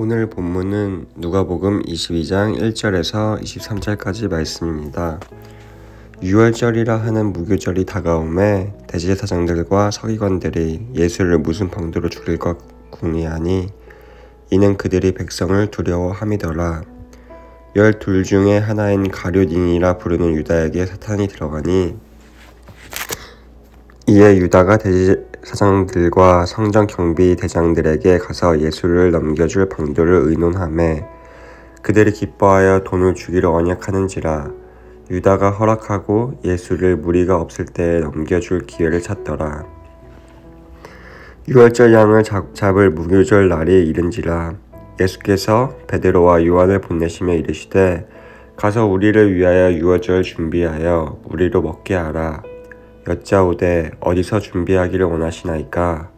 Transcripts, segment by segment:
오늘 본문은 누가복음 22장 1절에서 23절까지 말씀입니다. 유월절이라 하는 무교절이 다가오매 대제사장들과 서기관들이 예수를 무슨 방도로 죽일 것 궁리하니 이는 그들이 백성을 두려워함이더라. 12 중에 하나인 가룟인이라 부르는 유다에게 사탄이 들어가니 이에 유다가 대제사장들과 성전 경비 대장들에게 가서 예수를 넘겨줄 방도를 의논하매 그들이 기뻐하여 돈을 주기로 언약하는지라. 유다가 허락하고 예수를 무리가 없을 때에 넘겨줄 기회를 찾더라. 유월절 양을 잡을 무교절 날이 이른지라. 예수께서 베드로와 요한을 보내시며 이르시되 가서 우리를 위하여 유월절 준비하여 우리로 먹게 하라. 여짜오되 어디서 준비하기를 원하시나이까?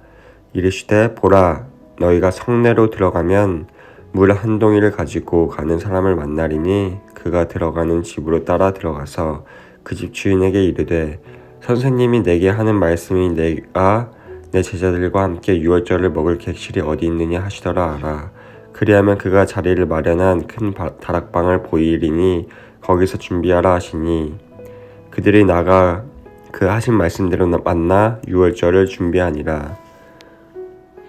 이르시되 보라, 너희가 성내로 들어가면 물 한 동이를 가지고 가는 사람을 만나리니 그가 들어가는 집으로 따라 들어가서 그 집 주인에게 이르되 선생님이 내게 하는 말씀이 내가 내 제자들과 함께 유월절을 먹을 객실이 어디 있느냐 하시더라 하라. 그리하면 그가 자리를 마련한 큰 다락방을 보이리니 거기서 준비하라 하시니 그들이 나가 그 하신 말씀대로 만나 유월절을 준비하니라.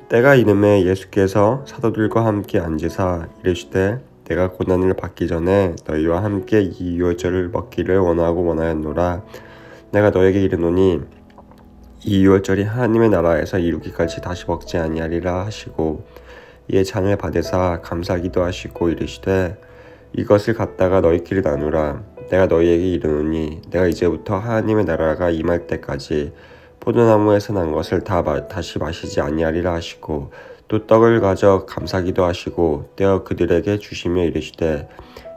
때가 이름에 예수께서 사도들과 함께 앉으사 이르시되 내가 고난을 받기 전에 너희와 함께 이 유월절을 먹기를 원하였노라. 내가 너에게 이르노니 이 유월절이 하나님의 나라에서 이루기까지 다시 먹지 아니하리라 하시고 이에 잔을 받으사 감사기도 하시고 이르시되 이것을 갖다가 너희끼리 나누라. 내가 너희에게 이르노니 내가 이제부터 하나님의 나라가 임할 때까지 포도나무에서 난 것을 다시 마시지 아니하리라 하시고 또 떡을 가져 감사기도 하시고 떼어 그들에게 주시며 이르시되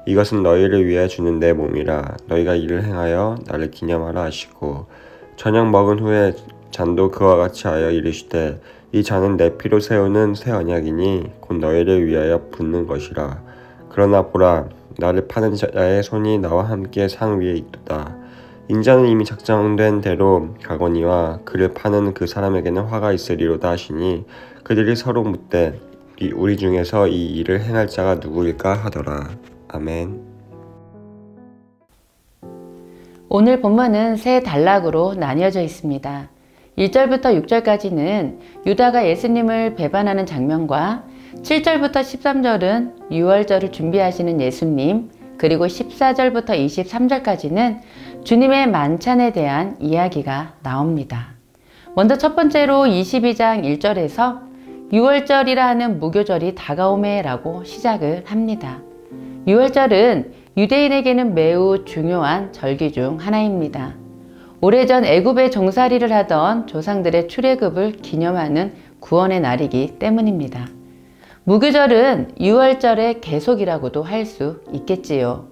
이것은 너희를 위해 주는 내 몸이라. 너희가 이를 행하여 나를 기념하라 하시고 저녁 먹은 후에 잔도 그와 같이 하여 이르시되 이 잔은 내 피로 세우는 새 언약이니 곧 너희를 위하여 붓는 것이라. 그러나 보라, 나를 파는 자의 손이 나와 함께 상 위에 있도다. 인자는 이미 작정된 대로 가거니와 그를 파는 그 사람에게는 화가 있으리로다 하시니 그들이 서로 묻되 우리 중에서 이 일을 행할 자가 누구일까 하더라. 아멘. 오늘 본문은 세 단락으로 나뉘어져 있습니다. 1절부터 6절까지는 유다가 예수님을 배반하는 장면과 7절부터 13절은 유월절을 준비하시는 예수님, 그리고 14절부터 23절까지는 주님의 만찬에 대한 이야기가 나옵니다. 먼저 첫 번째로 22장 1절에서 유월절이라 하는 무교절이 다가오매 라고 시작을 합니다. 유월절은 유대인에게는 매우 중요한 절기 중 하나입니다. 오래전 애굽에 종살이를 하던 조상들의 출애굽을 기념하는 구원의 날이기 때문입니다. 무교절은 유월절의 계속이라고도 할 수 있겠지요.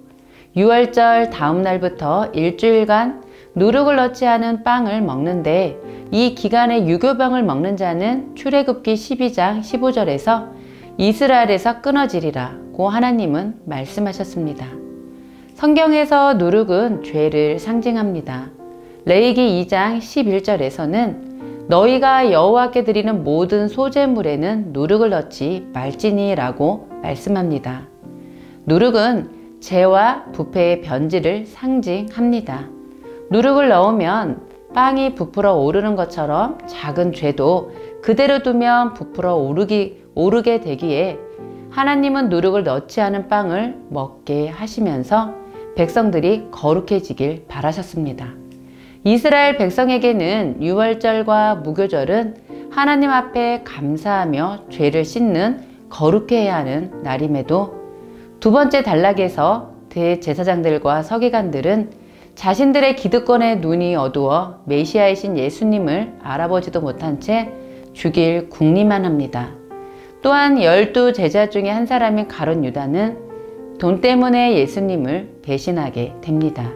유월절 다음 날부터 일주일간 누룩을 넣지 않은 빵을 먹는데 이 기간에 유교병을 먹는 자는 출애굽기 12장 15절에서 이스라엘에서 끊어지리라고 하나님은 말씀하셨습니다. 성경에서 누룩은 죄를 상징합니다. 레위기 2장 11절에서는 너희가 여호와께 드리는 모든 소제물에는 누룩을 넣지 말지니라고 말씀합니다. 누룩은 죄와 부패의 변질을 상징합니다. 누룩을 넣으면 빵이 부풀어 오르는 것처럼 작은 죄도 그대로 두면 부풀어 오르게 되기에 하나님은 누룩을 넣지 않은 빵을 먹게 하시면서 백성들이 거룩해지길 바라셨습니다. 이스라엘 백성에게는 유월절과 무교절은 하나님 앞에 감사하며 죄를 씻는 거룩해야 하는 날임에도 두 번째 단락에서 대제사장들과 서기관들은 자신들의 기득권에 눈이 어두워 메시아이신 예수님을 알아보지도 못한 채 죽일 궁리만 합니다. 또한 12 제자 중에 한 사람인 가룟 유다는 돈 때문에 예수님을 배신하게 됩니다.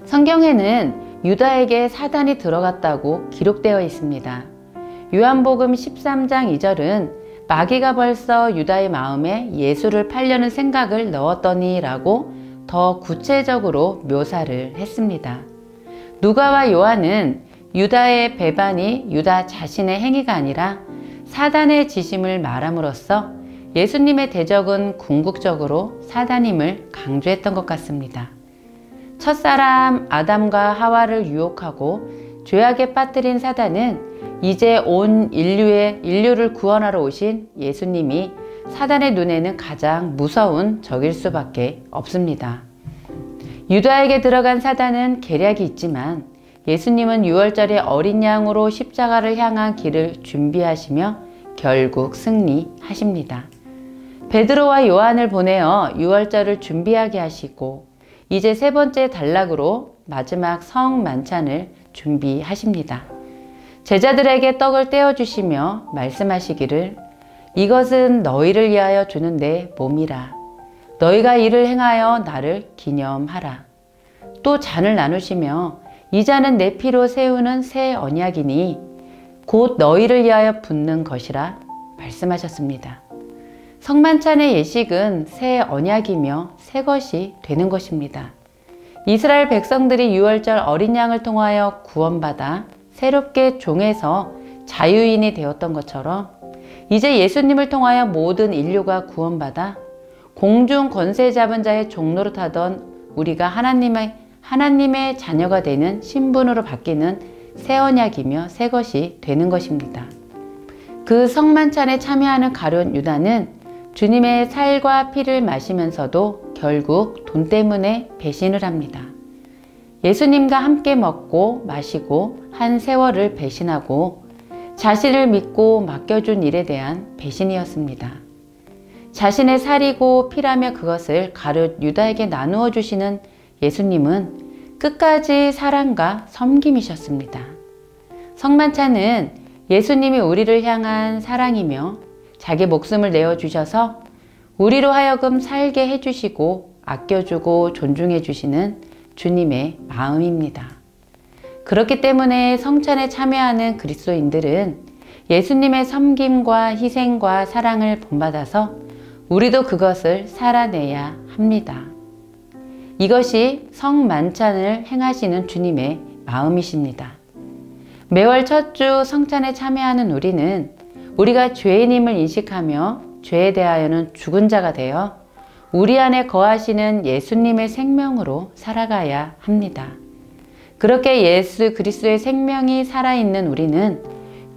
성경에는 유다에게 사단이 들어갔다고 기록되어 있습니다. 요한복음 13장 2절은 마귀가 벌써 유다의 마음에 예수를 팔려는 생각을 넣었더니 라고 더 구체적으로 묘사를 했습니다. 누가와 요한은 유다의 배반이 유다 자신의 행위가 아니라 사단의 지심을 말함으로써 예수님의 대적은 궁극적으로 사단임을 강조했던 것 같습니다. 첫사람 아담과 하와를 유혹하고 죄악에 빠뜨린 사단은 이제 온 인류를 구원하러 오신 예수님이 사단의 눈에는 가장 무서운 적일 수밖에 없습니다. 유다에게 들어간 사단은 계략이 있지만 예수님은 6월절에 어린 양으로 십자가를 향한 길을 준비하시며 결국 승리하십니다. 베드로와 요한을 보내어 6월절을 준비하게 하시고 이제 세 번째 단락으로 마지막 성만찬을 준비하십니다. 제자들에게 떡을 떼어주시며 말씀하시기를 이것은 너희를 위하여 주는 내 몸이라. 너희가 이를 행하여 나를 기념하라. 또 잔을 나누시며 이 잔은 내 피로 세우는 새 언약이니 곧 너희를 위하여 붓는 것이라 말씀하셨습니다. 성만찬의 예식은 새 언약이며 새 것이 되는 것입니다. 이스라엘 백성들이 6월절 어린 양을 통하여 구원받아 새롭게 종에서 자유인이 되었던 것처럼 이제 예수님을 통하여 모든 인류가 구원받아 공중 권세 잡은 자의 종노릇하던 우리가 하나님의 자녀가 되는 신분으로 바뀌는 새 언약이며 새 것이 되는 것입니다. 그 성만찬에 참여하는 가룟 유다는 주님의 살과 피를 마시면서도 결국 돈 때문에 배신을 합니다. 예수님과 함께 먹고 마시고 한 세월을 배신하고 자신을 믿고 맡겨준 일에 대한 배신이었습니다. 자신의 살이고 피라며 그것을 가룟 유다에게 나누어 주시는 예수님은 끝까지 사랑과 섬김이셨습니다. 성만찬은 예수님이 우리를 향한 사랑이며 자기 목숨을 내어주셔서 우리로 하여금 살게 해주시고 아껴주고 존중해 주시는 주님의 마음입니다. 그렇기 때문에 성찬에 참여하는 그리스도인들은 예수님의 섬김과 희생과 사랑을 본받아서 우리도 그것을 살아내야 합니다. 이것이 성만찬을 행하시는 주님의 마음이십니다. 매월 첫 주 성찬에 참여하는 우리는 우리가 죄인임을 인식하며 죄에 대하여는 죽은 자가 되어 우리 안에 거하시는 예수님의 생명으로 살아가야 합니다. 그렇게 예수 그리스도의 생명이 살아있는 우리는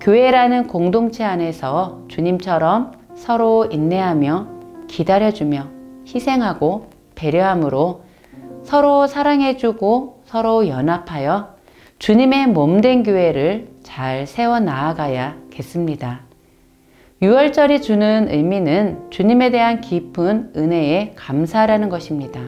교회라는 공동체 안에서 주님처럼 서로 인내하며 기다려주며 희생하고 배려함으로 서로 사랑해주고 서로 연합하여 주님의 몸된 교회를 잘 세워 나아가야겠습니다. 6월절이 주는 의미는 주님에 대한 깊은 은혜에 감사하라는 것입니다.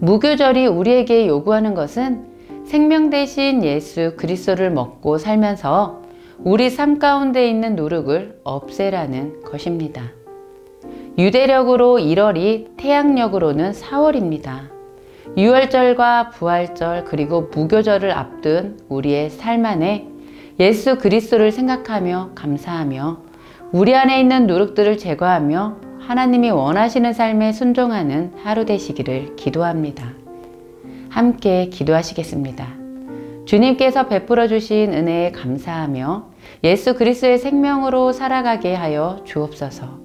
무교절이 우리에게 요구하는 것은 생명 대신 예수 그리스도를 먹고 살면서 우리 삶 가운데 있는 누룩을 없애라는 것입니다. 유대력으로 1월이 태양력으로는 4월입니다. 6월절과 부활절 그리고 무교절을 앞둔 우리의 삶 안에 예수 그리스도를 생각하며 감사하며 우리 안에 있는 누룩들을 제거하며 하나님이 원하시는 삶에 순종하는 하루 되시기를 기도합니다. 함께 기도하시겠습니다. 주님께서 베풀어 주신 은혜에 감사하며 예수 그리스도의 생명으로 살아가게 하여 주옵소서.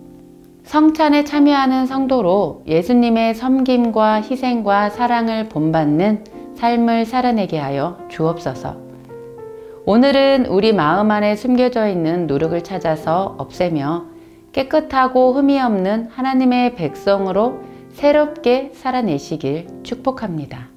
성찬에 참여하는 성도로 예수님의 섬김과 희생과 사랑을 본받는 삶을 살아내게 하여 주옵소서. 오늘은 우리 마음 안에 숨겨져 있는 누룩을 찾아서 없애며 깨끗하고 흠이 없는 하나님의 백성으로 새롭게 살아내시길 축복합니다.